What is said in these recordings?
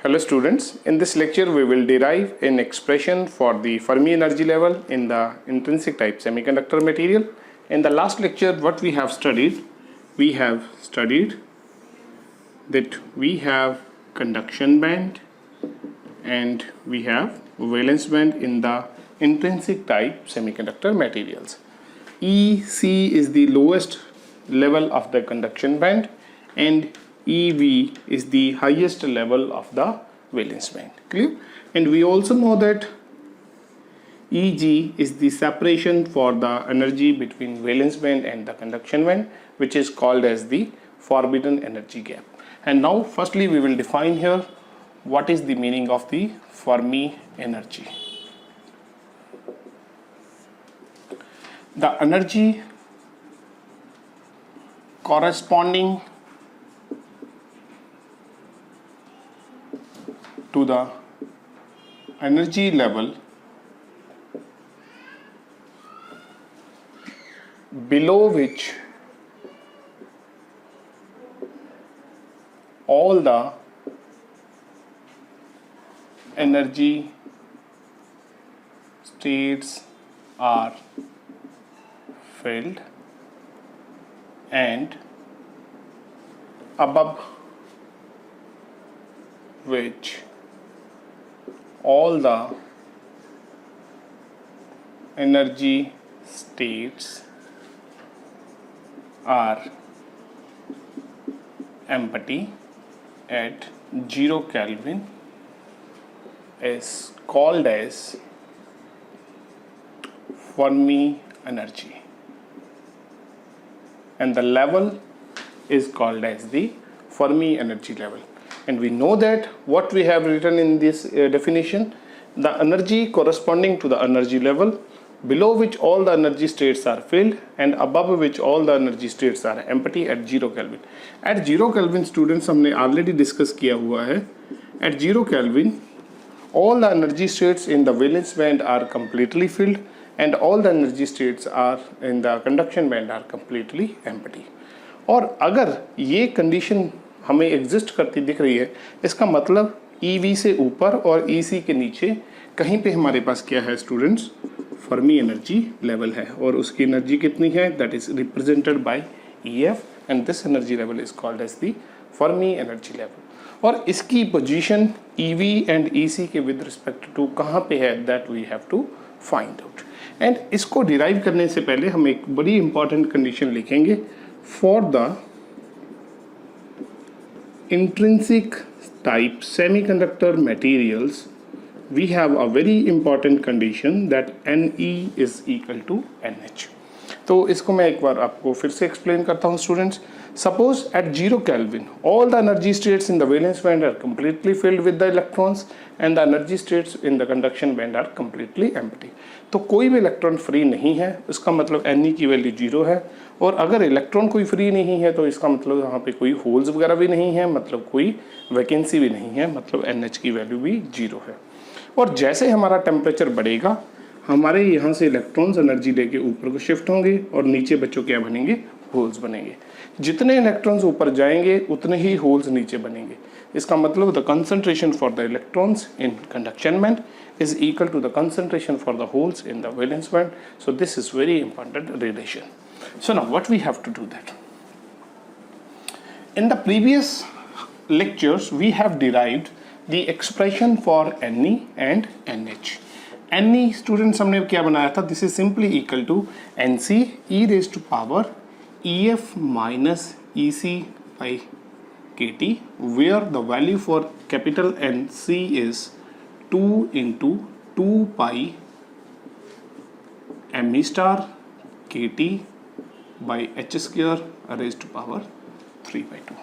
Hello students, in this lecture we will derive an expression for the Fermi energy level in the intrinsic type semiconductor material. In the last lecture what we have studied that we have conduction band and we have valence band in the intrinsic type semiconductor materials. EC is the lowest level of the conduction band and EV is the highest level of the valence band. Clear? And we also know that EG is the separation for the energy between valence band and the conduction band, which is called as the forbidden energy gap. And now firstly we will define here what is the meaning of the Fermi energy. The energy corresponding to the energy level below which all the energy states are filled and above which all the energy states are empty at 0 Kelvin is called as Fermi energy, and the level is called as the Fermi energy level. And we know that what we have written in this definition, the energy corresponding to the energy level below which all the energy states are filled and above which all the energy states are empty at 0 Kelvin. At 0 Kelvin students हमने already discuss किया हुआ है. At 0 Kelvin all the energy states in the valence band are completely filled and all the energy states are in the conduction band are completely empty. और अगर ये condition हमें exist करती दिख रही है, इसका मतलब EV से ऊपर और EC के नीचे कहीं पे हमारे पास क्या है स्टूडेंट्स, फर्मी एनर्जी लेवल है और उसकी एनर्जी कितनी है, that is represented by EF and this energy level is called as the Fermi energy level. और इसकी पोजीशन EV एंड EC के विद रिस्पेक्ट टू कहाँ पे है, that we have to find out. And इसको derive करने से पहले हम एक बड़ी इंपॉर्टेंट कंडीशन लिखेंगे. For the intrinsic type semiconductor materials we have a very important condition that Ne is equal to NH. तो इसको मैं एक बार आपको फिर से एक्सप्लेन करता हूँ students. Suppose at 0 Kelvin all the energy states in the valence band are completely filled with the electrons and the energy states in the conduction band are completely empty. तो कोई भी इलेक्ट्रॉन फ्री नहीं है, इसका मतलब Ne की value 0 है. और अगर इलेक्ट्रॉन कोई फ्री नहीं है तो इसका मतलब यहाँ पे कोई होल्स वगैरह भी नहीं है, मतलब कोई वैकेंसी भी नहीं है, मतलब NH की वैल्यू भी 0 है. और जैसे हमारा टेम्परेचर बढ़ेगा हमारे यहाँ से इलेक्ट्रॉन्स एनर्जी लेके ऊपर को शिफ्ट होंगे और नीचे बच्चों क्या बनेंगे, होल्स बनेंगे. जितने इलेक्ट्रॉन्स ऊपर जाएंगे उतने ही होल्स नीचे बनेंगे. इसका मतलब the concentration for the electrons in conduction band is equal to the concentration for the holes in the valence band. So this is very important relation. So now what we have to do that. In the previous lectures we have derived the expression for Ne and NH. Ne students हमने क्या बनाया था, this is simply equal to Nc e raised to power EF minus EC by kT, where the value for capital Nc is 2 into 2 pi me star kT by h square raised to power 3 by 2.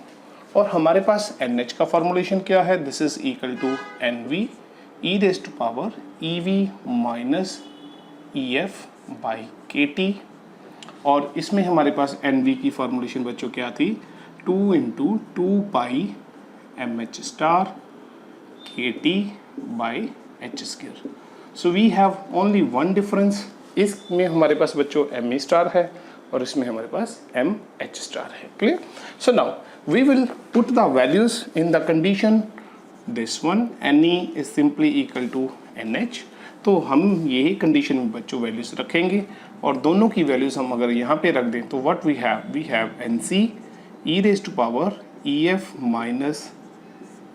और हमारे पास NH का formulation क्या है, this is equal to NV e raised to power EV minus EF by kT. और इसमें हमारे पास NV की formulation बच्चों क्या थी, 2 into 2 pi mh star kT by h square. So we have only one difference. इसमें हमारे पास बच्चों me star है और इसमें हमारे पास mh star है. Clear? So now we will put the values in the condition this one, Ne is simply equal to NH। तो हम यही कंडीशन में बच्चों वैल्यूज रखेंगे और दोनों की वैल्यूज हम अगर यहाँ पे रख दें तो what we have NC e raise to power EF minus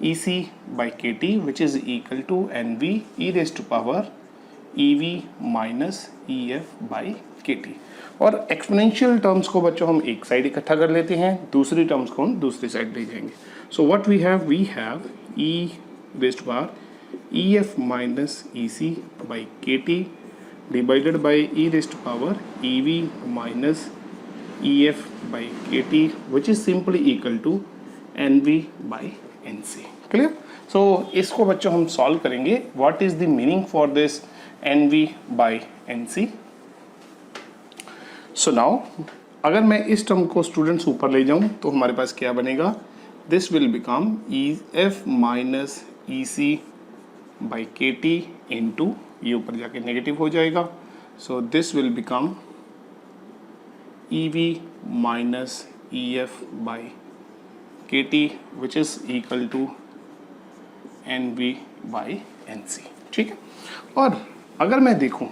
EC by KT which is equal to NV e raised to power EV minus EF by KT। और एक्सपोनेंशियल टर्म्स को बच्चों हम एक साइड इकट्ठा कर लेते हैं, दूसरी टर्म्स को हम दूसरी साइड ले जाएंगे। So what we have E raised to power EF minus EC by KT divided by E raised to power EV minus EF by KT which is simply equal to NV by NC। Clear? So इसको बच्चों हम solve करेंगे। What is the meaning for this NV by NC? So now अगर मैं इस term को students ऊपर ले जाऊं तो हमारे पास क्या बनेगा? This will become EF minus EC by KT into, ये ऊपर जाके नेगेटिव हो जाएगा। So this will become EV minus EF by KT which is equal to NV by NC। ठीक है? और अगर मैं देखूं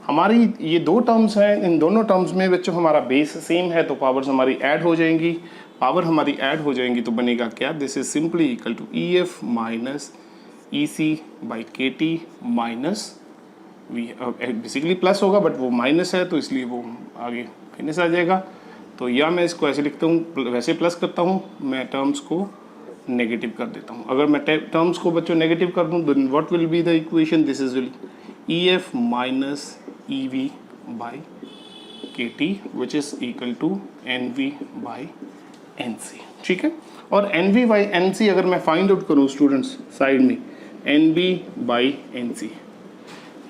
हमारी ये दो टर्म्स हैं, इन दोनों टर्म्स में बच्चों हमारा बेस सेम है तो पावर्स हमारी ऐड हो जाएंगी। पावर हमारी ऐड हो जाएंगी तो बनेगा क्या? This is simply equal to EF minus EC by KT minus V, basically plus होगा बट वो माइनस है तो इसलिए वो आगे माइनस आ जाएगा। तो या मैं इसको ऐसे लिखता हूँ, वैसे प्लस करता हूँ, मैं टर्म्स को नेगेटिव कर देता हूँ। अगर मैं टर्म्स को बच्चों नेगेटिव कर दूँ then what will be the equation? This is will EF minus EV by KT which is equal to NV by NC। ठीक है? और NV बाई NC अगर मैं फाइंड आउट करूँ स्टूडेंट्स साइड में NV by NC,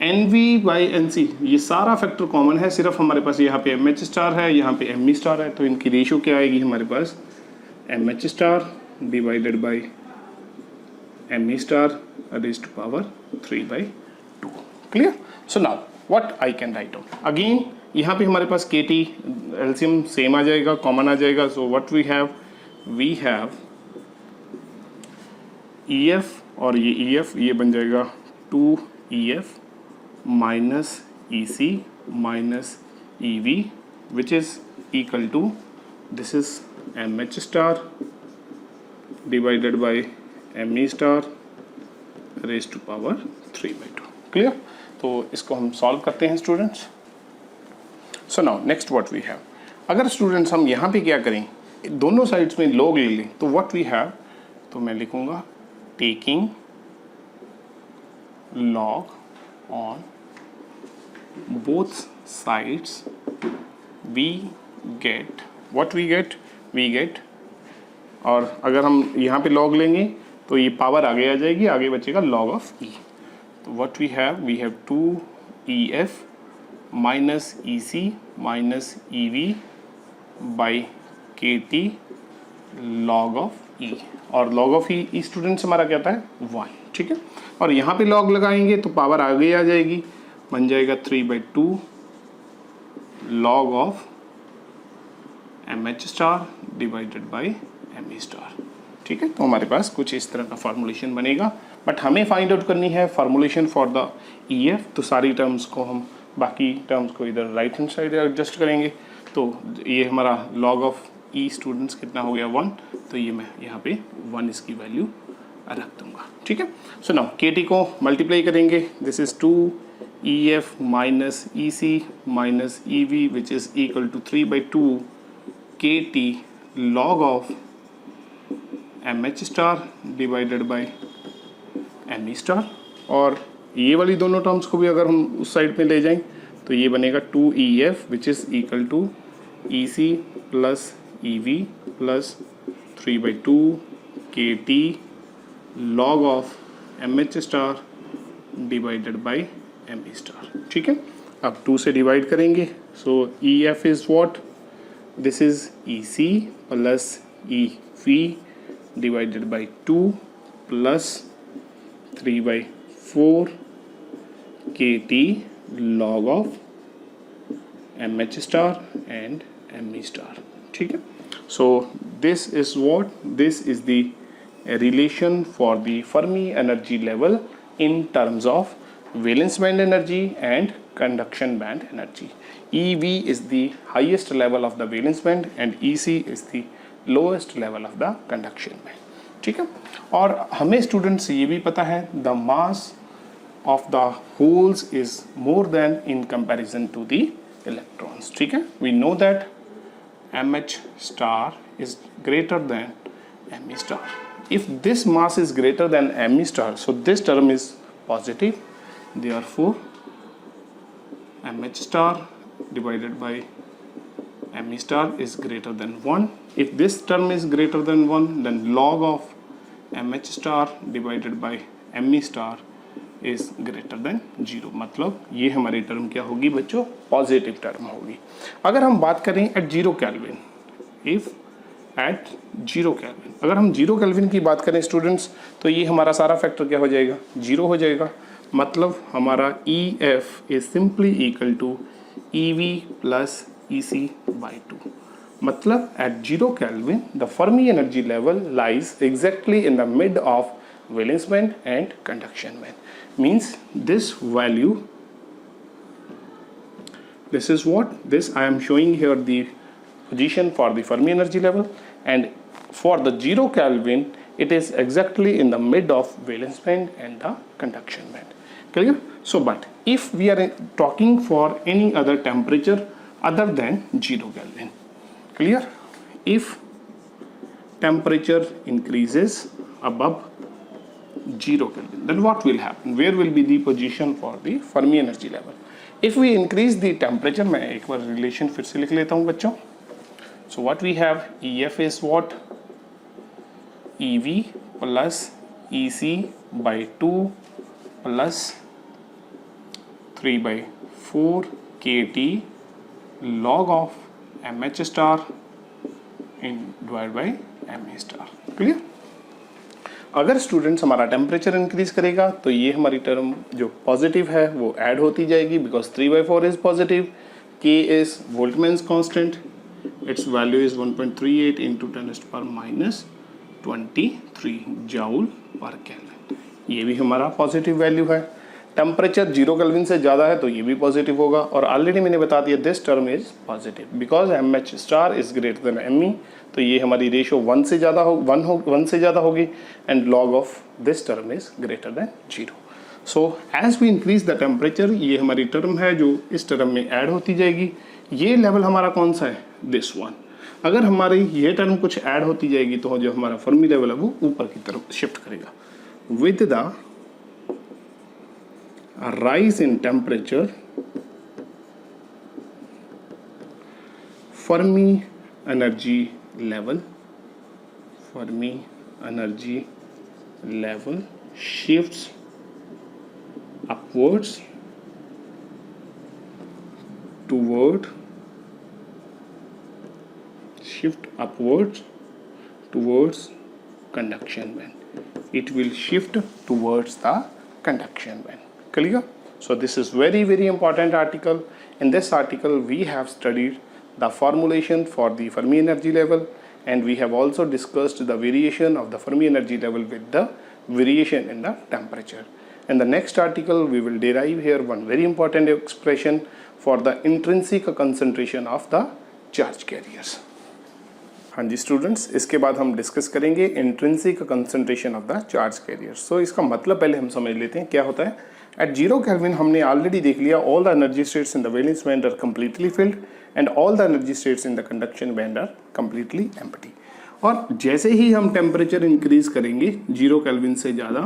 NV by NC ये सारा factor common है, सिर्फ हमारे पास यहाँ पे MH स्टार है, यहाँ पे ME स्टार है, तो इनकी रेशियो क्या आएगी हमारे पास? MH star divided by ME star raised to power 3/2। Clear? So now what I can write down again, यहाँ पे हमारे पास KT एलसीएम सेम आ जाएगा, कॉमन आ जाएगा। So what we have EF और ये EF ये बन जाएगा 2EF minus EC minus EV which is equal to this is MH star divided by ME star raised to power 3/2। Clear? तो इसको हम सॉल्व करते हैं students. So now next what we have, अगर स्टूडेंट्स हम यहाँ पे क्या करें, दोनों साइड्स में लॉग ले लें तो व्हाट वी हैव, तो मैं लिखूँगा taking log on both sides we get what we get और अगर हम यहाँ पे log लेंगे तो ये पावर आगे आ जाएगी, आगे बचेगा log of E। तो what we have 2EF minus EC minus EV by KT log of E, और log of E स्टूडेंट्स हमारा क्या आता है? 1। ठीक है? और यहाँ पे log लगाएंगे तो पावर आगे आ जाएगी, बन जाएगा 3/2 log of MH star divided by ME star. ठीक है? तो हमारे पास कुछ इस तरह का फॉर्मूलेशन बनेगा, बट हमें फाइंड आउट करनी है फॉर्मूलेशन फॉर द EF। तो सारी टर्म्स को हम, बाकी टर्म्स को इधर राइट हैंड साइड एडजस्ट करेंगे। तो ये हमारा log of E स्टूडेंट्स कितना हो गया? 1। तो ये मैं यहाँ पे 1 इसकी वैल्यू रख दूंगा। ठीक है? सो नाउ KT को मल्टीप्लाई करेंगे, this is 2EF minus EC minus EV which is equal to 3/2 KT log of MH star divided by ME star. और ये वाली दोनों टर्म्स को भी अगर हम उस साइड पे ले जाएं तो ये बनेगा 2EF which is equal to EC plus EV plus 3/2 KT log of MH star divided by ME star. ठीक है? अब 2 से डिवाइड करेंगे, so EF is what? This is EC plus EV divided by 2 plus 3/4 KT log of MH star and ME star. ठीक है? So this is what? This is the relation for the Fermi energy level in terms of valence band energy and conduction band energy. EV is the highest level of the valence band and EC is the lowest level of the conduction band. ठीक है, और हमें students ये भी पता है the mass of the holes is more than in comparison to the electrons. ठीक है, we know that MH star is greater than ME star. If this mass is greater than ME star, so this term is positive, therefore MH star divided by ME star is greater than 1. If this term is greater than 1, then log of MH star divided by ME star is greater than 0. मतलब ये हमारी term क्या होगी बच्चों, positive term होगी. अगर हम बात करें at 0 kelvin, if at 0 kelvin, अगर हम 0 केल्विन की बात करें स्टूडेंट्स, तो ये हमारा सारा फैक्टर क्या हो जाएगा, 0 हो जाएगा. मतलब हमारा EF is simply equal to EV plus EC by 2. मतलब at 0 kelvin the Fermi energy level lies exactly in the mid of valence band and conduction band. Means this value, this is what this I am showing here the position for the Fermi energy level, and for the 0 Kelvin it is exactly in the mid of valence band and the conduction band. Clear? So but if we are talking for any other temperature other than 0 Kelvin, clear, if temperature increases above 0 Kelvin, then what will happen? Where will be the position for the Fermi energy level? If we increase the temperature, मैं एक बार relation फिर से लिख लेता हूँ बच्चों. So what we have, EF is what? EV plus EC by 2 plus 3 by 4 KT log of MH star in divided by ME star. Clear? अगर students हमारा टेम्परेचर इंक्रीज करेगा तो ये हमारी टर्म जो पॉजिटिव है वो ऐड होती जाएगी, because 3/4 is positive. K is Boltzmann's constant, it's value is 1.38 into 10⁻23 joule per kelvin. ये भी हमारा पॉजिटिव वैल्यू है. टेम्परेचर 0 केल्विन से ज़्यादा है तो ये भी पॉजिटिव होगा. और ऑलरेडी मैंने बता दिया this term is positive because MH star is greater than ME, तो ये हमारी रेशियो 1 से ज़्यादा होगी and log of this term is greater than 0. So as we increase the temperature, ये हमारी टर्म है जो इस टर्म में ऐड होती जाएगी. ये लेवल हमारा कौन सा है, दिस वन. अगर हमारी ये टर्म कुछ ऐड होती जाएगी तो जो हमारा फर्मी लेवल है वो ऊपर की तरफ शिफ्ट करेगा. With the rise in temperature Fermi energy level shifts upwards towards conduction band. It will shift towards the conduction band. Clear? So this is very important article. In this article we have studied the formulation for the Fermi energy level, and we have also discussed the variation of the Fermi energy level with the variation in the temperature. In the next article we will derive here one very important expression for the intrinsic concentration of the charge carriers. हाँ जी students, इसके बाद हम discuss करेंगे intrinsic concentration of the charge carrier. So इसका मतलब पहले हम समझ लेते हैं क्या होता है. एट 0 केल्विन हमने ऑलरेडी देख लिया all the energy states in the valence band are completely filled and all the energy states in the conduction band are completely empty. और जैसे ही हम टेम्परेचर इंक्रीज करेंगे 0 केल्विन से ज़्यादा,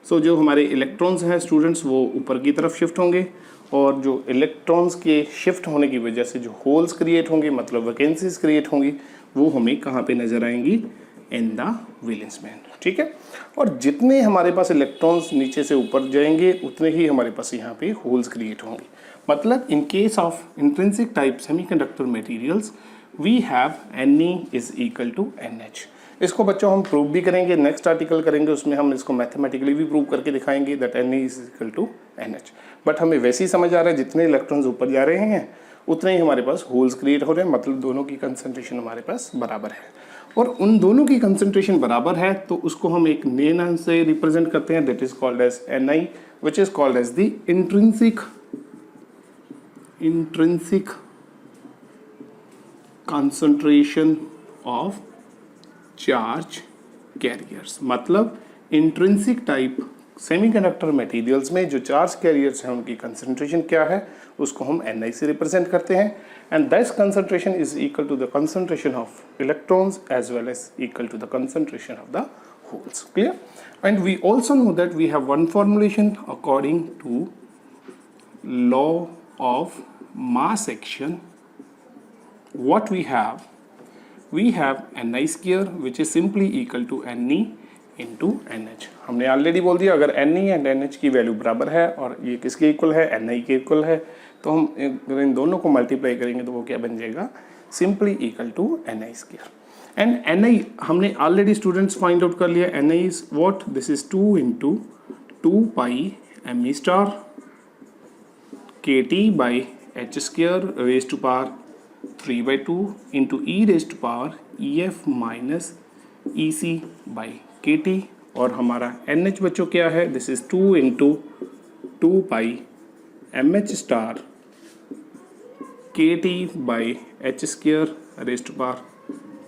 सो जो हमारे इलेक्ट्रॉन्स हैं स्टूडेंट्स वो ऊपर की तरफ शिफ्ट होंगे, और जो इलेक्ट्रॉन्स के शिफ्ट होने की वजह से जो होल्स क्रिएट होंगे, मतलब वैकेंसीज क्रिएट होंगी, वो हमें कहाँ पे नज़र आएंगी, इन द वैलेंस बैंड. ठीक है, और जितने हमारे पास इलेक्ट्रॉन्स नीचे से ऊपर जाएंगे उतने ही हमारे पास यहाँ पे होल्स क्रिएट होंगे. मतलब in case of intrinsic type semiconductor materials we have Ne is equal to NH. इसको बच्चों हम प्रूव भी करेंगे, नेक्स्ट आर्टिकल करेंगे उसमें हम इसको मैथमेटिकली भी प्रूव करके दिखाएंगे that Ne is equal to NH. But हमें वैसे ही समझ आ रहा है जितने इलेक्ट्रॉन्स ऊपर जा रहे हैं उतने ही हमारे पास होल्स क्रिएट हो रहे हैं, मतलब दोनों की कंसंट्रेशन हमारे पास बराबर है. और उन दोनों की कंसंट्रेशन बराबर है तो उसको हम एक नए नाम से रिप्रेजेंट करते हैं, that is called as Ni, which is called as the intrinsic concentration of charge carriers. मतलब इंट्रिंसिक टाइप सेमीकंडक्टर मटेरियल्स में जो चार्ज कैरियर्स हैं उनकी कंसंट्रेशन क्या है उसको हम Ni से रिप्रेजेंट करते हैं, and this concentration is equal to the concentration of electrons as well as equal to the concentration of the holes. Clear? And we also know that we have one formulation according to law of mass action. What we have Ni square which is simply equal to Ne into NH. हमने already बोल दिया अगर Ne and NH की value बराबर है और ये किसके इक्वल है, Ni के इक्वल है, तो हम अगर इन दोनों को मल्टीप्लाई करेंगे तो वो क्या बन जाएगा, simply equal to Ni square. And Ni हमने ऑलरेडी स्टूडेंट्स फाइंड आउट कर लिया. Ni is what, this is 2 into 2 pi Me star KT by H square raise to power 3/2 into e raised to power EF minus EC by KT. और हमारा NH बच्चों क्या है, this is 2 into 2 pi MH star KT by H square raise to power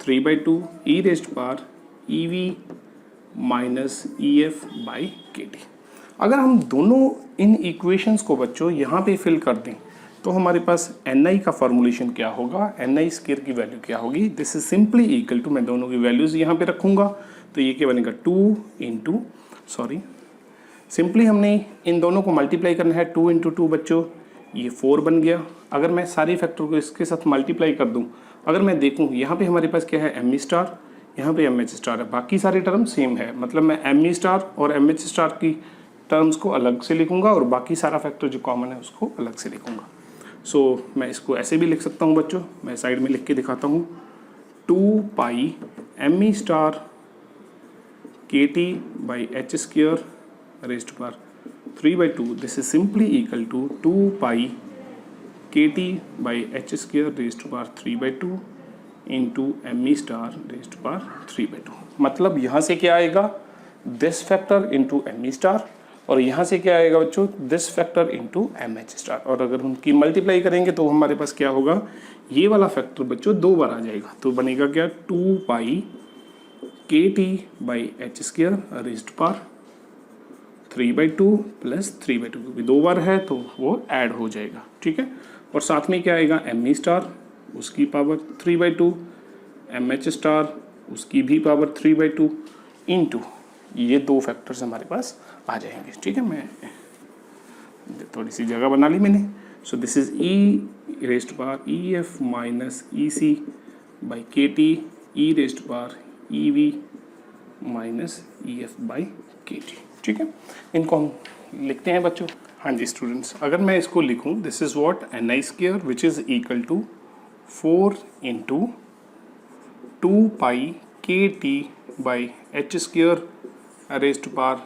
3/2 e raised to power EV minus EF by KT. अगर हम दोनों इन equations को बच्चों यहाँ पे फिल कर दें तो हमारे पास Ni का फॉर्मुलेशन क्या होगा, Ni स्क्वायर की वैल्यू क्या होगी, this is simply equal to, मैं दोनों की वैल्यूज यहाँ पे रखूँगा तो ये क्या बनेगा 2 into सिंपली हमने इन दोनों को मल्टीप्लाई करना है 2 into 2 बच्चों, ये 4 बन गया. अगर मैं सारे फैक्टर को इसके साथ मल्टीप्लाई कर दूँ, अगर मैं देखूँ यहाँ पे हमारे पास क्या है Me स्टार, यहाँ पे MH स्टार है, बाकी सारे टर्म सेम है, मतलब मैं Me स्टार और MH स्टार की टर्म्स को अलग से लिखूँगा और बाकी सारा फैक्टर जो कॉमन है उसको अलग से लिखूँगा. सो मैं इसको ऐसे भी लिख सकता हूँ बच्चों, मैं साइड में लिख के दिखाता हूँ. 2 pi Me star KT by H square raise to power 3/2, this is simply equal to 2 pi KT by H square raise to power 3/2 into Me star raise to power 3/2. मतलब यहाँ से क्या आएगा, this factor into Me star, और यहाँ से क्या आएगा बच्चों, this factor into MH star, और अगर उनकी मल्टीप्लाई करेंगे तो हमारे पास क्या होगा, ये वाला फैक्टर बच्चों 2 बार आ जाएगा, तो बनेगा क्या 2 pi KT by H square raise to power 3/2 plus 3/2, क्योंकि 2 बार है तो वो ऐड हो जाएगा. ठीक है, और साथ में क्या आएगा Me स्टार, उसकी पावर 3/2, MH स्टार उसकी भी पावर 3/2 इंटू ये 2 फैक्टर्स हमारे पास आ जाएंगे. ठीक है, मैं थोड़ी सी जगह बना ली मैंने. So this is E raise to power EF minus EC by KT E raise to power EV minus EF by KT. ठीक है, इनको हम लिखते हैं बच्चों. हाँ जी स्टूडेंट्स, अगर मैं इसको लिखूं, this is what Ni square which is equal to 4 into 2 pi KT by H square raise to power,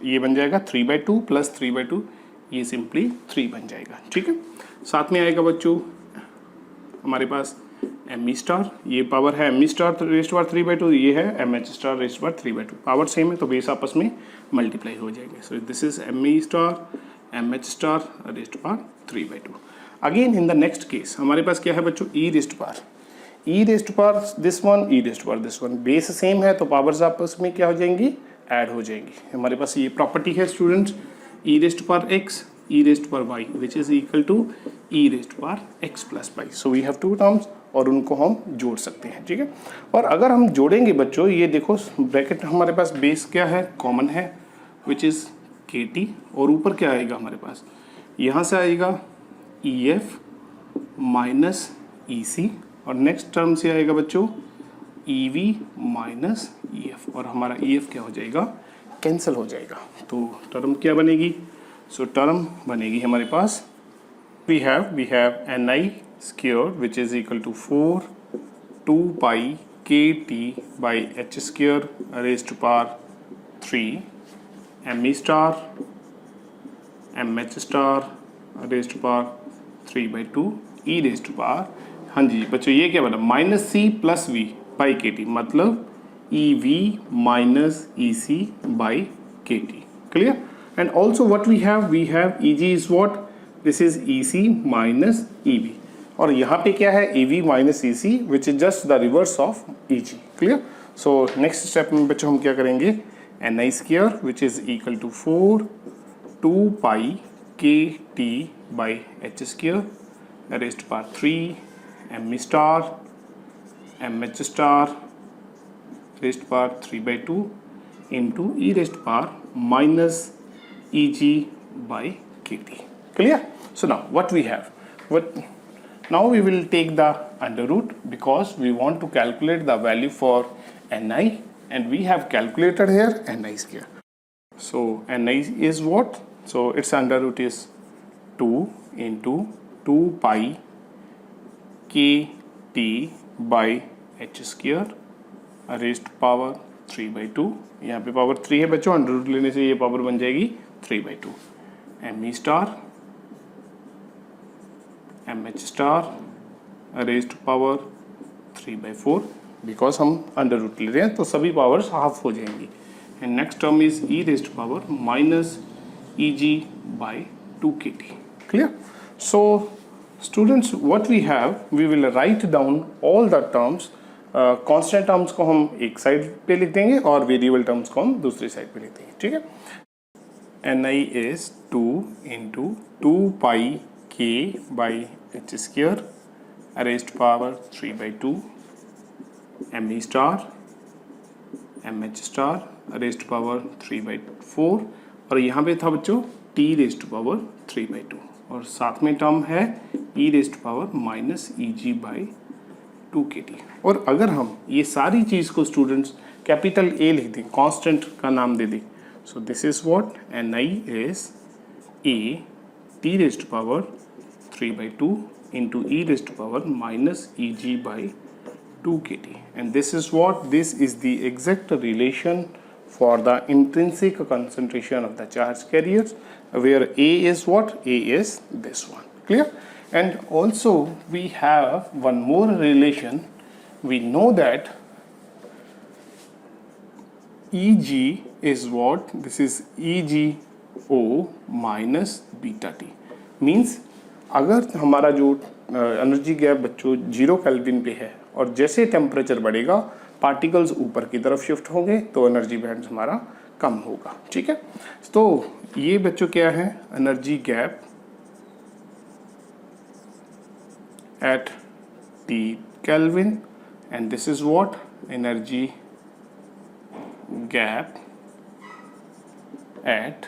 ये बन जाएगा 3/2 प्लस 3/2, ये सिंपली 3 बन जाएगा. ठीक है, साथ में आएगा बच्चों हमारे पास Me स्टार, ये पावर है Me star raise to power 3/2, ये है MH star raise to power 3/2, power same है तो बेस आपस में मल्टीप्लाई हो जाएंगे. So this is Me star MH star raise to power 3/2. Again in the next case हमारे पास क्या है बच्चों, E raise to power this one, E raise to power this one, base same है तो पावर्स आपस में क्या हो जाएंगी, ऐड हो जाएंगी. हमारे पास ये प्रॉपर्टी है students, E raise to power x, E raise to power y which is equal to E raise to power x plus y. So we have 2 terms और उनको हम जोड़ सकते हैं. ठीक है, और अगर हम जोड़ेंगे बच्चों, ये देखो ब्रैकेट हमारे पास बेस क्या है, कॉमन है विच इज KT, और ऊपर क्या आएगा हमारे पास, यहाँ से आएगा EF माइनस EC, और नेक्स्ट टर्म से आएगा बच्चों EV माइनस EF, और हमारा EF क्या हो जाएगा, कैंसिल हो जाएगा. तो टर्म क्या बनेगी, सो टर्म बनेगी हमारे पास, we have Ni square which is equal to 4 2 pi KT by H square raise to power 3 Me star MH star raise to power 3/2 E raise to power, हाँ जी बच्चों ये क्या बना, minus C plus V, by kt, मतलब EV minus EC by kt. Clear? And also what we have EG is what? This is EC minus EV. और यहाँ पे क्या है? EV minus EC, which is just the reverse of EG. Clear? So next step में बच्चों हम क्या करेंगे? Ni square, which is equal to 4 2 pi kt by h square raised to power 3 m star mh star raised to power 3 by 2 into e raised to power minus eg by kt. Clear? So now what we have? Now we will take the under root because we want to calculate the value for Ni, and we have calculated here Ni square. So Ni is what? So its under root is 2 into 2 pi kt by h square raised to power 3 by 2. यहाँ पे power 3 है बच्चों, under root लेने से ये power बन जाएगी 3 by 2. m star mh star raised to power 3 by 4, because हम अंडर रूट ले रहे हैं तो सभी पावर्स हाफ हो जाएंगी. And next term is e raised to power minus eg by 2 kt. Clear? So students, what we have, we will write down all the terms. Constant terms को हम एक साइड पे लिख देंगे और वेरिएबल टर्म्स को हम दूसरी साइड पे लिख देंगे. ठीक है? Ni is 2 into 2 pi k by h square raised to power 3 by 2 me star mh star raised to power 3 by 4, और यहाँ पे था बच्चों t raised to power 3 by 2, और साथ में टर्म है e raised to power minus eg by 2 kt. और अगर हम ये सारी चीज़ को स्टूडेंट्स कैपिटल A लिख दें, कांस्टेंट का नाम दे दें, सो this is what Ni is a t raised to power 3 by 2 into e raised to power minus eg by 2 kt, and this is what? This is the exact relation for the intrinsic concentration of the charge carriers, where A is what? A is this one. Clear? And also we have one more relation. We know that Eg is what? This is EgO minus beta T. Means अगर हमारा जो energy gap बच्चों 0 kelvin पे है और जैसे temperature बढ़ेगा particles ऊपर की तरफ शिफ्ट होंगे तो एनर्जी बैंड हमारा कम होगा. ठीक है? तो ये बच्चों क्या है? Energy gap at T Kelvin, and this is what? Energy gap at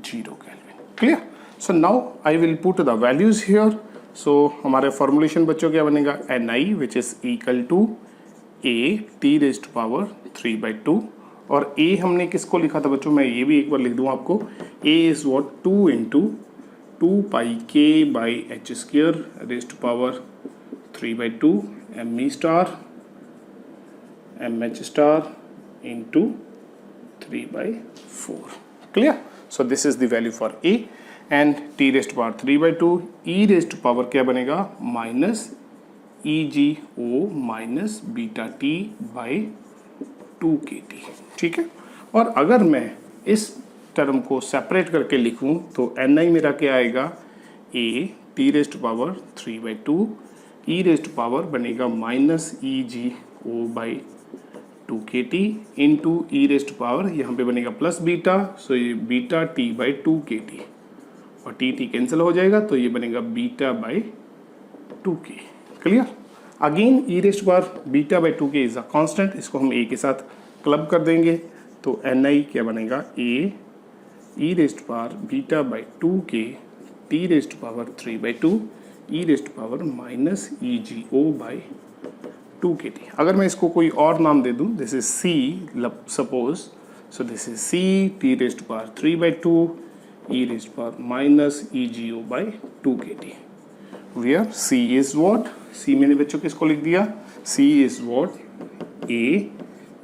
0 Kelvin. Clear? So now I will put the values here. So हमारे formulation बच्चों क्या बनेगा? Ni which is equal to a t raised to power 3 by 2, और a हमने किसको लिखा था बच्चों? मैं ये भी एक बार लिख दूँ आपको. a is what? 2 into 2 pi k by h square raised to power 3 by 2 me star mh star into 3 by 4. Clear? So this is the value for A, and t raised to power 3 by 2 e raised to power क्या बनेगा? Minus EgO minus beta t by 2 kt. ठीक है? और अगर मैं इस term को separate करके लिखूं तो Ni मेरा क्या आएगा? A t raised to power 3 by 2 e raised to power बनेगा minus EgO by 2 kt into e raised to power यहाँ पे बनेगा प्लस बीटा, सो ये बीटा t by 2 kt, और t कैंसिल हो जाएगा तो ये बनेगा beta by 2k. Clear? Again e raised to power beta by 2k is a constant, इसको हम a के साथ क्लब कर देंगे तो Ni क्या बनेगा? A e raised to power beta by 2k t raised to power 3 by 2 e raised to power minus EgO by 2 kt. अगर मैं इसको कोई और नाम दे दूं, this is C suppose, so this is C t raised to power 3 by 2 e raised to power minus EgO by 2 kt, where C is what? C मैंने बच्चों किसको लिख दिया? C is what? A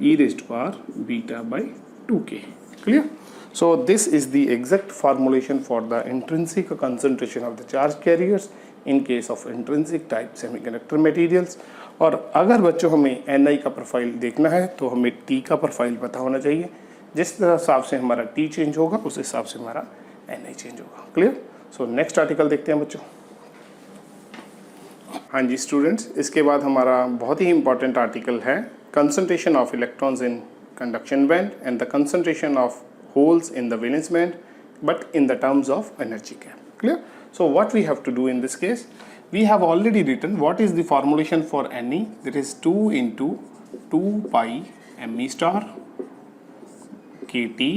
e raised to power beta by 2k. Clear? So this is the exact formulation for the intrinsic concentration of the charge carriers in case of intrinsic type semiconductor materials. और अगर बच्चों हमें Ni का profile देखना है तो हमें T का प्रोफाइल पता होना चाहिए। जिस हिसाब से हमारा T चेंज होगा उस हिसाब से हमारा Ni चेंज होगा। क्लियर? सो नेक्स्ट आर्टिकल देखते हैं बच्चों। हाँ जी स्टूडेंट्स, इसके बाद हमारा बहुत ही इंपॉर्टेंट आर्टिकल है concentration of electrons in conduction band and the concentration of holes in the valence band but in the terms of energy gap. Clear? So what we have to do in this case, we have already written what is the formulation for Ne. That is 2 into 2 pi me star kt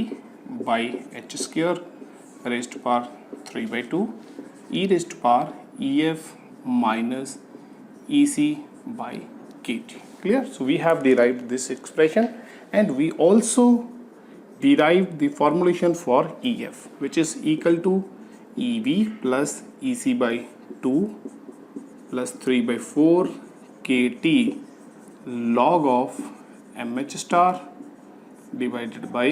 by h square raised to power 3 by 2 e raised to power ef minus ec by kt. Clear? So we have derived this expression and we also derived the formulation for EF, which is equal to EV plus EC by 2 plus 3 by 4 KT log of MH star divided by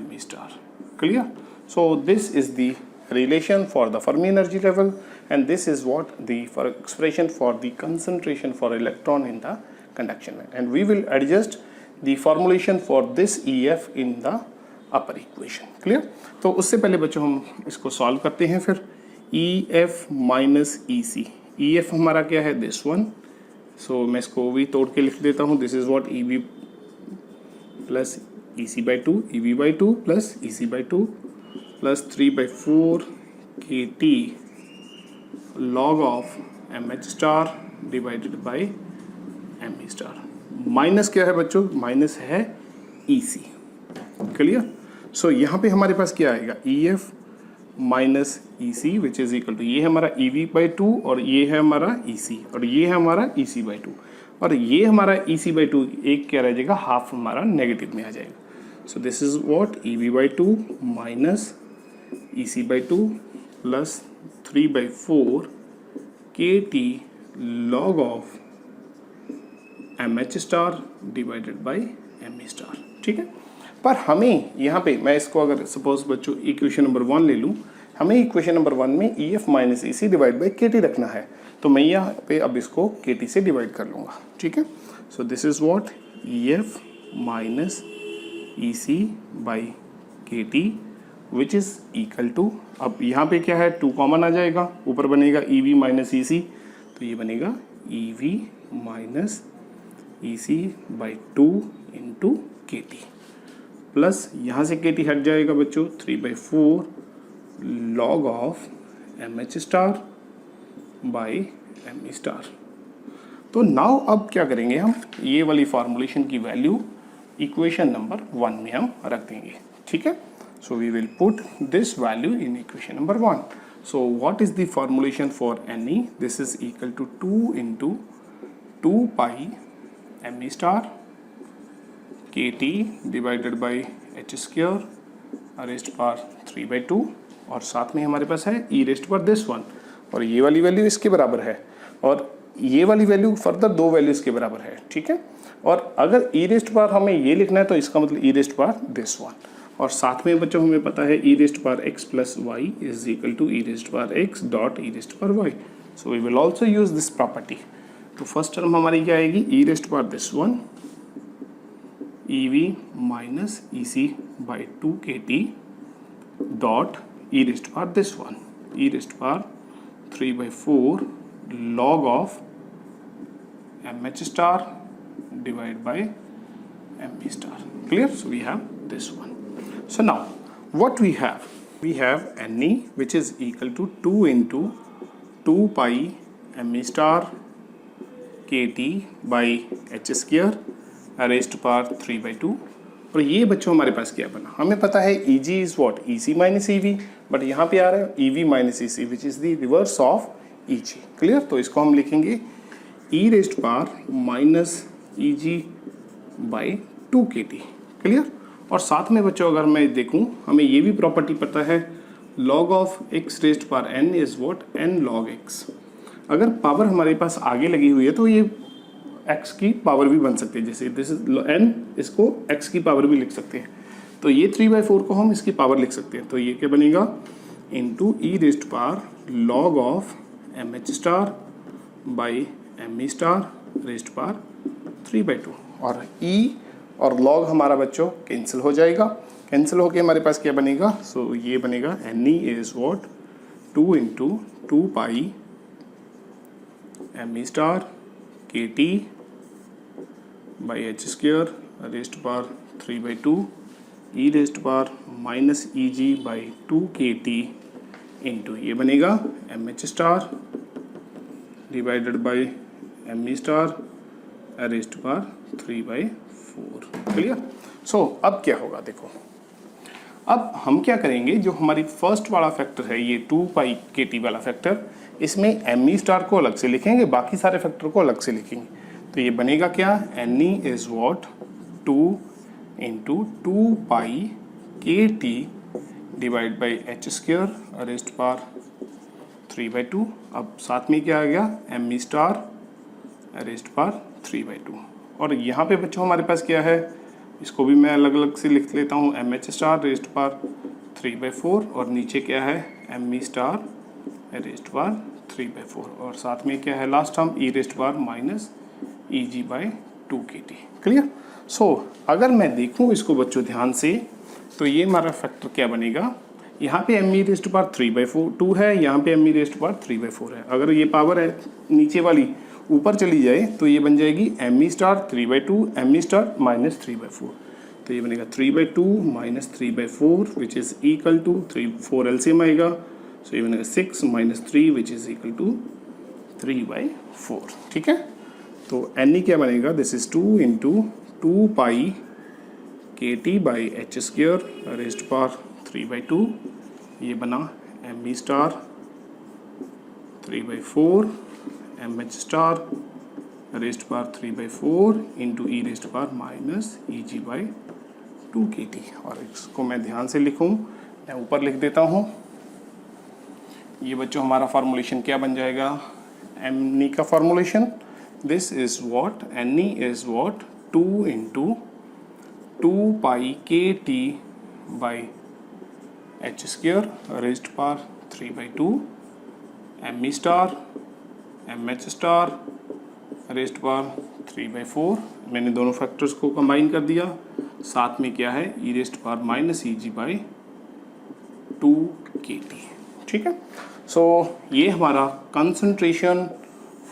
ME star. Clear? So this is the relation for the Fermi energy level, and this is what the expression for the concentration for electron in the conduction band. And we will adjust the formulation for this EF in the upper equation. Clear? तो उससे पहले बच्चों हम इसको solve करते हैं। फिर EF minus EC, EF हमारा क्या है? This one. सो मैं इसको भी तोड़ के लिख देता हूँ। This is what EV plus EC by 2, EV by 2 plus EC by 2 plus 3 by 4 KT log of MH star divided by ME star. Minus क्या है बच्चों? माइनस है EC। क्लियर? सो यहाँ पे हमारे पास क्या आएगा? EF minus EC which is equal to, ये है हमारा EV बाई 2 और ये है हमारा EC और ये है हमारा EC बाई 2 और ये हमारा EC बाई 2 एक क्या रह जाएगा? हाफ हमारा नेगेटिव में आ जाएगा। So this is what EV by 2 minus EC by 2 plus 3 by 4 KT log of MH star divided by ME star. ठीक है? पर हमें यहाँ पे, मैं इसको अगर सपोज बच्चों इक्वेशन नंबर 1 ले लूँ, हमें इक्वेशन नंबर 1 में EF minus EC divide by KT रखना है, तो मैं यहाँ पे अब इसको KT से डिवाइड कर लूँगा। ठीक है? So this is what EF minus EC by KT which is equal to, अब यहाँ पे क्या है? 2 कॉमन आ जाएगा, ऊपर बनेगा EV माइनस EC, तो ये बनेगा EV minus EC by 2 into KT plus यहाँ से KT हट जाएगा बच्चों 3 by 4 log of MH star by ME star. तो नाउ अब क्या करेंगे हम? ये वाली फॉर्मूलेशन की वैल्यू इक्वेशन नंबर 1 में हम रख देंगे। ठीक है? So we will put this value in equation number 1। So what is the formulation for Ne? This is equal to 2 into 2 pi ME star KT divided by H square raised power 3 by 2 और साथ में हमारे पास है E raised power this one और ये वाली value इसके बराबर है और ये वाली वैल्यू फर्दर 2 वैल्यूज के बराबर है। ठीक है? और अगर E रेस्ट पावर हमें ये लिखना है तो इसका मतलब E raised power this one और साथ में बच्चों हमें पता है E raised power x plus Y is equal to E raised power x dot E raised power y. So we will also use this property. तो फर्स्ट टर्म हमारी क्या आएगी? E raised power this one EV minus EC by 2 KT dot E raised to power this one E raised to power 3 by 4 log of MH star divided by ME star. Clear? So we have this one. So now what we have? We have Ne which is equal to 2 into 2 pi ME star KT by H square raise to power 3 by 2 और ये बच्चों हमारे पास क्या बना? हमें पता है EG is what? EC minus EV, but यहाँ पे आ रहा है EV minus EC which is the reverse of EG। Clear? तो इसको हम लिखेंगे E raise to power minus EG by 2 KT। Clear? और साथ में बच्चों अगर मैं देखूँ, हमें ये भी प्रॉपर्टी पता है log of x raise to power n is what? n log x। अगर पावर हमारे पास आगे लगी हुई है तो ये x की पावर भी बन सकती है, जैसे दिस इज n, इसको x की पावर भी लिख सकते हैं। तो ये 3/4 को हम इसकी पावर लिख सकते हैं, तो ये क्या बनेगा? Into E raise to power log of M H star by M E star raised power 3/2 और ई और लॉग हमारा बच्चों कैंसिल हो जाएगा। कैंसिल होके हमारे पास क्या बनेगा, सो ये बनेगा N E is what 2 into 2 pi M E star K T by H square raised power 3/2 E raised power minus E G by 2 K T into ये बनेगा M H star divided by M E star raised power 3/4। Clear. So अब क्या होगा देखो, अब हम क्या करेंगे, जो हमारी फर्स्ट वाला फैक्टर है ये 2 पाई के टी वाला फैक्टर, इसमें एम ई स्टार को अलग से लिखेंगे, बाकी सारे फैक्टर को अलग से लिखेंगे। तो ये बनेगा क्या, N E is what 2 into 2 pi K T divide by H square raised power 3/2। अब साथ में क्या आ गया, M E star raised power 3/2। और यहाँ पे बच्चों हमारे पास क्या है, इसको भी मैं अलग अलग से लिख लेता हूँ, M H star raised power 3/4 और नीचे क्या है M E star raised power 3/4 और साथ में क्या है last term E raised power minus E G by 2 K T. Clear. सो अगर मैं देखूँ इसको बच्चों ध्यान से, तो ये हमारा फैक्टर क्या बनेगा, यहाँ पे एम ई रेस्ट पावर 3/2 है, यहाँ पे एम ई रेस्ट पावर 3/4 है। अगर ये पावर है नीचे वाली ऊपर चली जाए तो ये बन जाएगी M E star 3/2 M E star minus 3/4। तो ये बनेगा 3/2 minus 3/4 which is equal to 4 LCM आएगा, सो ये बनेगा 6 minus 3 which is equal to 3/4। ठीक है। तो एन ई क्या बनेगा, this is 2 into 2 pi K T by H square raised power 3/2। ये बना M E star 3/4 M H star raised power 3/4 into E raised power minus E G by 2 K T. और इसको मैं ध्यान से लिखूँ, मैं ऊपर लिख देता हूँ। ये बच्चों हमारा फार्मूलेशन क्या बन जाएगा, एम ई का formulation, this is what N E is what 2 into 2 pi K T by H square raised power 3/2 M E star M H star raised power 3/4। मैंने दोनों फैक्टर्स को कंबाइन कर दिया, साथ में क्या है E raised power minus E G by 2 K T. ठीक है। सो ये हमारा concentration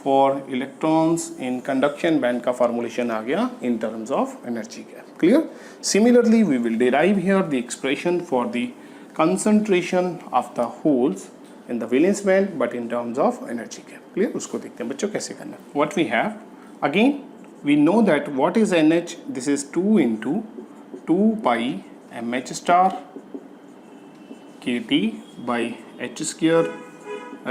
for electrons in conduction band का फार्मूलेशन आ गया in terms of energy gap. Clear. Similarly we will derive here the expression for the concentration of the holes in the valence band but in terms of energy gap। clear। उसको देखते हैं बच्चों कैसे करना है। what we have again we know that what is NH, this is 2 into 2 pi mh star kt by h square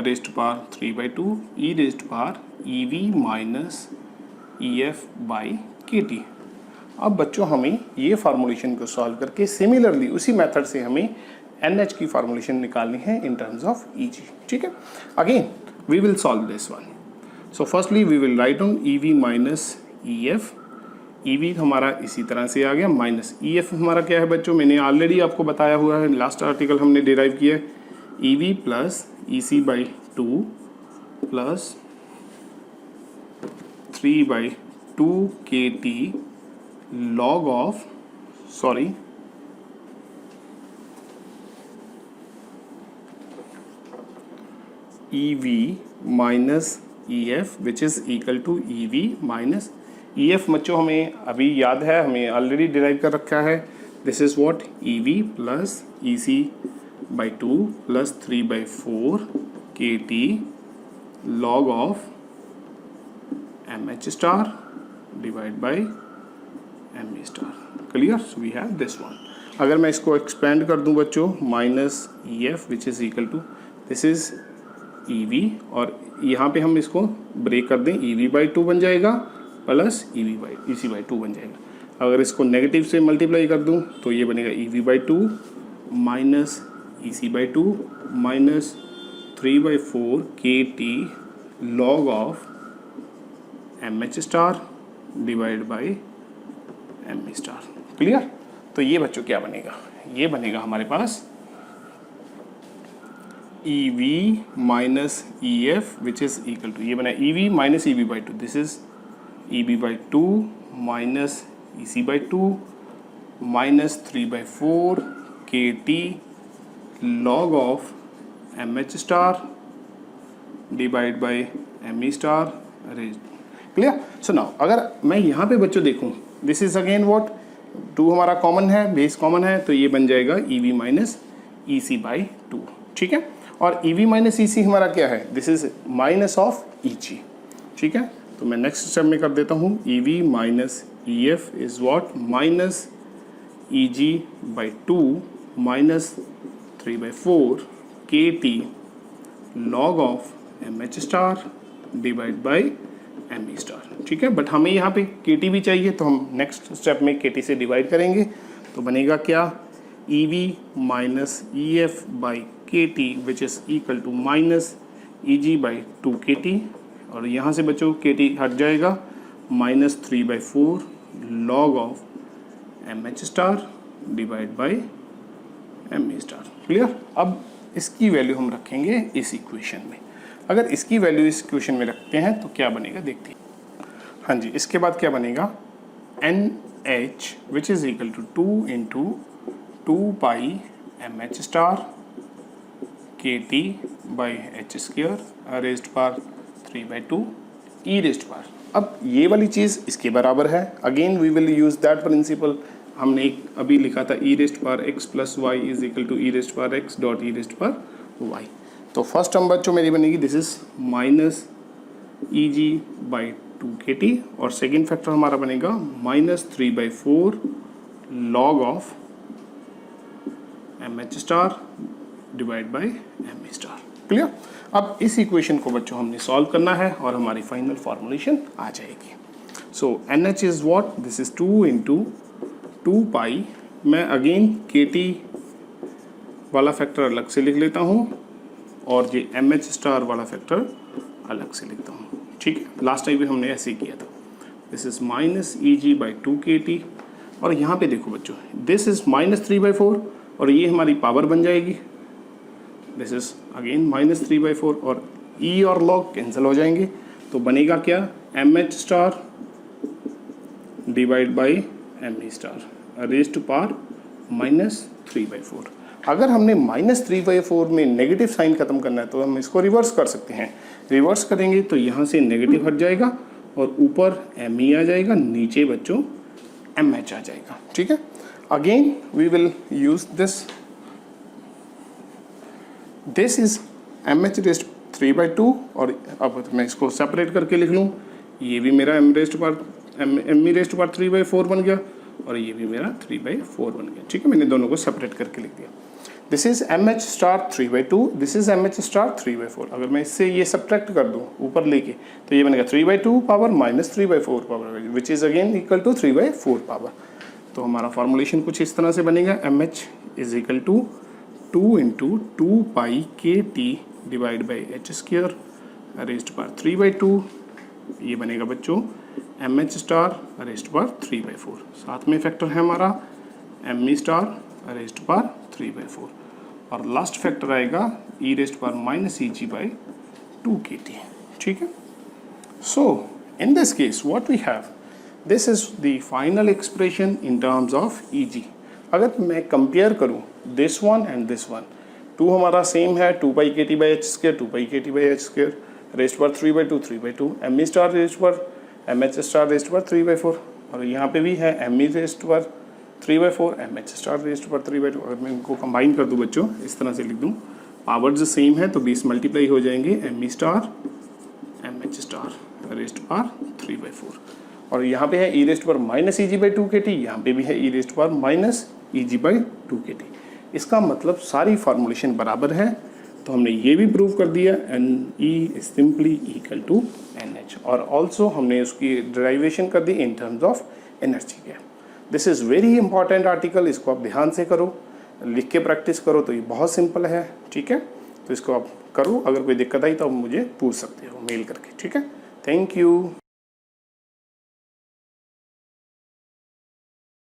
raised to power 3/2 e raised to power ev minus ef by kt। अब बच्चों हमें ये formulation को solve करके similarly उसी method से हमें NH की फार्मूलेशन निकालनी है इन टर्म्स ऑफ EG। ठीक है। Again we will solve this one. So firstly we will write on EV minus EF। EV हमारा इसी तरह से आ गया, माइनस EF हमारा क्या है बच्चों, मैंने ऑलरेडी आपको बताया हुआ है, लास्ट आर्टिकल हमने डिराइव किया है। EV plus EC by 2 plus 3/2 KT log of EV minus EF which is equal to EV minus EF। बच्चों हमें अभी याद है, हमें ऑलरेडी डिराइव कर रखा है, this is what EV plus EC by 2 plus 3/4 KT log of MH star divide by ME star. Clear. So we have this one. अगर मैं इसको एक्सपेंड कर दूं बच्चों, minus EF which is equal to this is EV और यहाँ पे हम इसको ब्रेक कर दें, EV बाई 2 बन जाएगा प्लस EC बाई 2 बन जाएगा। अगर इसको नेगेटिव से मल्टीप्लाई कर दूँ तो ये बनेगा EV by 2 minus EC by 2 minus 3/4 KT log of MH star divide by ME star. Clear. तो ये बच्चों क्या बनेगा, ये बनेगा हमारे पास E V minus E F which is equal to, ये बना E V minus E B by two, this is E B by two minus E C by two minus 3/4 K T log of mh star divide by M E star raise. Clear? So now अगर मैं यहाँ पे बच्चों देखूँ, this is again what, 2 हमारा common है, base common है, तो ये बन जाएगा E V minus E C by two. ठीक है, और ई वी माइनस ई सी हमारा क्या है, this is minus of E जी। ठीक है, तो मैं नेक्स्ट स्टेप में कर देता हूँ, E V minus E F is what, minus E G by two minus 3/4 K T log of M H star divide by M E star. ठीक है, बट हमें यहाँ पे के टी भी चाहिए, तो हम नेक्स्ट स्टेप में के टी से डिवाइड करेंगे, तो बनेगा क्या, E V minus E F by K T which is equal to minus E G by two K T, और यहाँ से बच्चों के टी हट जाएगा, minus 3/4 log of M H star divide by M E star. Clear? अब इसकी value हम रखेंगे इस इक्वेशन में। अगर इसकी वैल्यू इस इक्वेशन में रखते हैं तो क्या बनेगा, देखते हैं। हाँ जी, इसके बाद क्या बनेगा, N H which is equal to 2 into 2 pi M H star K T by H square raised power 3/2 E raised power. अब ये वाली चीज़ इसके बराबर है, again we will use that principle. हमने एक अभी लिखा था E raised power X plus Y is equal to E raised power X dot E raised power Y. तो फर्स्ट टर्म बच्चों मेरी बनेगी, this is minus E G by two K T, और सेकेंड फैक्टर हमारा बनेगा minus 3/4 log of M H star divide by M E star. Clear? अब इस equation को बच्चों हमने सॉल्व करना है और हमारी फाइनल फॉर्मुलेशन आ जाएगी। So N H is what, this is 2 into 2 pi, मैं अगेन के टी वाला फैक्टर अलग से लिख लेता हूँ और ये एम एच स्टार वाला फैक्टर अलग से लिखता हूँ। ठीक है, लास्ट टाइम भी हमने ऐसे ही किया था। This is minus E G by two K T, और यहाँ पे देखो बच्चों, दिस इज माइनस 3/4 और ये हमारी पावर बन जाएगी, दिस इज अगेन माइनस 3/4 और ई और लॉग कैंसिल हो जाएंगे, तो बनेगा क्या, M H star divide by M E star raise to power minus 3/4। अगर हमने माइनस 3/4 में नेगेटिव साइन खत्म करना है तो हम इसको रिवर्स कर सकते हैं। रिवर्स करेंगे तो यहाँ से नेगेटिव हट जाएगा और ऊपर एम ई आ जाएगा, नीचे बच्चों एम एच आ जाएगा। ठीक है, again we will use this is M H raised 3/2, और अब मैं इसको सेपरेट करके लिख लूँ, ये भी मेरा एम ई रेस्ट पावर 3/4 बन गया और ये भी मेरा 3/4 बन गया। ठीक है, मैंने दोनों को सेपरेट करके लिख दिया। This is M H star 3/2, this is M H star 3/4। अगर मैं इससे ये सब्ट्रैक्ट कर दूँ ऊपर लेके, तो ये बनेगा 3/2 power minus 3/4 power which is again equal to 3/4 power. तो हमारा फॉर्मुलेशन कुछ इस तरह से बनेगा, M H is equal to 2 into 2 pi K T divide by H square raised power 3/2, ये बनेगा बच्चों M H star raised power 3/4। साथ में फैक्टर है हमारा M E star raised power 3/4, और लास्ट फैक्टर आएगा E raised power minus E G by 2 K T. ठीक है, so in this case what we have, this is the final expression in terms of E G. अगर मैं compare करूँ this one and this one, 2 हमारा same है, 2 pi K T by H square, 2 pi K T by H square raised power 3/2, M E star raised power M H star raised power 3/4, और यहाँ पे भी है M E raised power 3/4, M H star raised power 3/2। अगर मैं इनको combine कर दूँ बच्चों, इस तरह से लिख दूँ, पावर्स सेम है तो 20 मल्टीप्लाई हो जाएंगे, M E star M H star raised power 3/4, और यहाँ पे है E raised power minus E G by 2 K T, यहाँ पे भी है E raised power minus E G by 2 K T. इसका मतलब सारी फार्मूलेशन बराबर है, तो हमने ये भी प्रूव कर दिया N E is simply equal to N H, और ऑल्सो हमने उसकी डेरिवेशन कर दी in terms of energy gap. This is very important article, इसको आप ध्यान से करो, लिख के प्रैक्टिस करो, तो ये बहुत सिंपल है। ठीक है, तो इसको आप करो, अगर कोई दिक्कत आई तो आप मुझे पूछ सकते हो मेल करके। ठीक है, थैंक यू।